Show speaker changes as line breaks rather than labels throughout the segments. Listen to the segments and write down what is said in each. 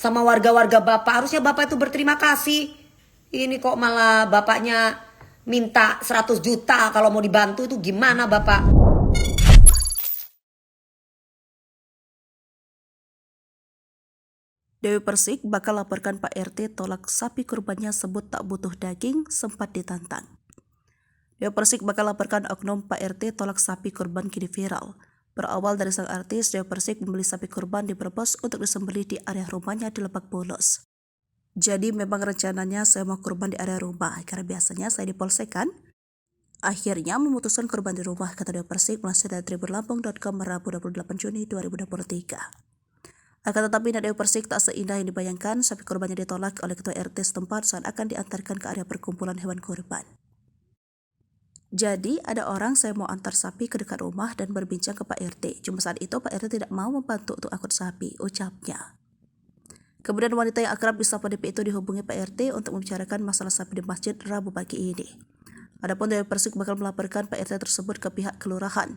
sama warga-warga Bapak. Harusnya Bapak itu berterima kasih. Ini kok malah Bapaknya minta 100 juta kalau mau dibantu, itu gimana Bapak?
Dewi Persik bakal laporkan Pak RT tolak sapi kurbannya sebut tak butuh daging, sempat ditantang. Dewi Persik bakal laporkan oknum Pak RT tolak sapi kurban kini viral. Berawal dari sang artis, Dewi Persik membeli sapi kurban di Brebes untuk disembelih di area rumahnya di Lebak Bulus. Jadi memang rencananya saya mau kurban di area rumah, karena biasanya saya di polsek kan. Akhirnya memutuskan kurban di rumah, kata Dewi Persik melansir dari tribunlampung.com Rabu 28 Juni 2023. Akan tetapi Dewi Persik tak seindah yang dibayangkan. Sapi kurbannya ditolak oleh ketua RT setempat saat akan diantarkan ke area perkumpulan hewan kurban. Jadi ada orang saya mau antar sapi ke dekat rumah dan berbincang ke Pak RT. Cuma saat itu Pak RT tidak mau membantu untuk angkut sapi, ucapnya. Kemudian wanita yang akrab disapa DP itu dihubungi Pak RT untuk membicarakan masalah sapi di masjid Rabu pagi ini. Adapun Dewi Persik bakal melaporkan Pak RT tersebut ke pihak kelurahan.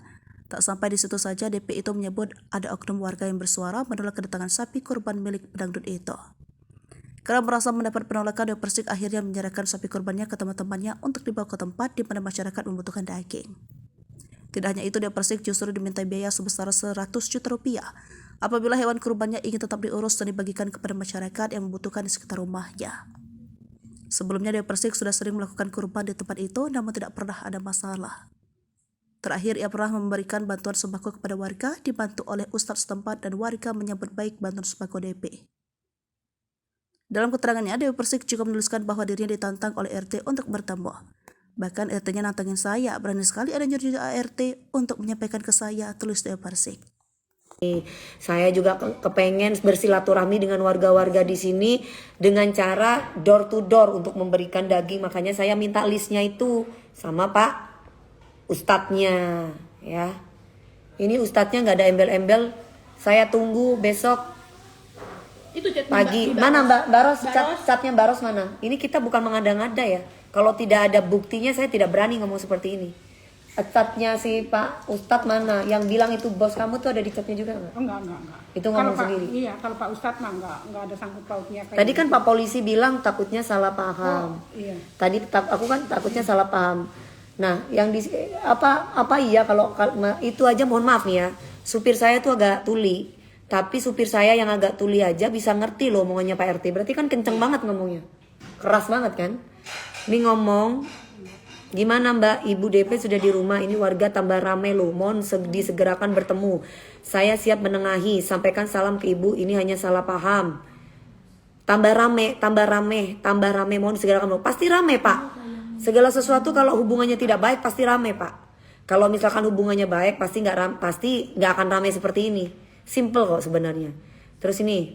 Tak sampai di situ saja, DP itu menyebut ada oknum warga yang bersuara menolak kedatangan sapi kurban milik pedangdut itu. Karena merasa mendapat penolakan, Dewi Persik akhirnya menyerahkan sapi kurbannya ke teman-temannya untuk dibawa ke tempat di mana masyarakat membutuhkan daging. Tidak hanya itu, Dewi Persik justru diminta biaya sebesar 100 juta rupiah apabila hewan kurbannya ingin tetap diurus dan dibagikan kepada masyarakat yang membutuhkan di sekitar rumahnya. Sebelumnya Dewi Persik sudah sering melakukan kurban di tempat itu, namun tidak pernah ada masalah. Terakhir, ia pernah memberikan bantuan sembako kepada warga, dibantu oleh ustadz setempat dan warga menyambut baik bantuan sembako DP. Dalam keterangannya, Dewi Persik juga menuliskan bahwa dirinya ditantang oleh RT untuk bertemu. Bahkan RT-nya nantangin saya, berani sekali ada nyuruh ART untuk menyampaikan ke saya, tulis Dewi Persik.
Saya juga kepengen bersilaturahmi dengan warga-warga di sini dengan cara door to door untuk memberikan daging. Makanya saya minta listnya itu sama Pak Ustadznya, ya. Ini Ustadznya nggak ada embel-embel. Saya tunggu besok
itu
pagi. Mana Mbak Baros? Catnya Baros mana? Ini kita bukan mengada-ngada ya. Kalau tidak ada buktinya saya tidak berani ngomong seperti ini. Catnya si Pak Ustadz mana? Yang bilang itu bos kamu tuh ada di catnya juga nggak?
Enggak.
Itu ngomong sendiri.
Iya, kalau Pak Ustadz mah enggak ada sangkut pautnya.
Tadi kan Pak Polisi bilang takutnya salah paham.
Iya.
Tadi aku kan takutnya salah paham. Nah, yang di apa iya kalau itu aja mohon maaf nih ya. Supir saya tuh agak tuli. Tapi supir saya yang agak tuli aja bisa ngerti loh omongannya Pak RT. Berarti kan kenceng banget ngomongnya. Keras banget kan? Ini ngomong, gimana Mbak, Ibu DP sudah di rumah, ini warga tambah rame loh, mohon disegerakan bertemu. Saya siap menengahi, sampaikan salam ke Ibu, ini hanya salah paham. Tambah rame, mohon disegerakan. Pasti rame Pak. Segala sesuatu kalau hubungannya tidak baik pasti rame Pak. Kalau misalkan hubungannya baik pasti nggak akan rame seperti ini. Simple kok sebenarnya. Terus ini,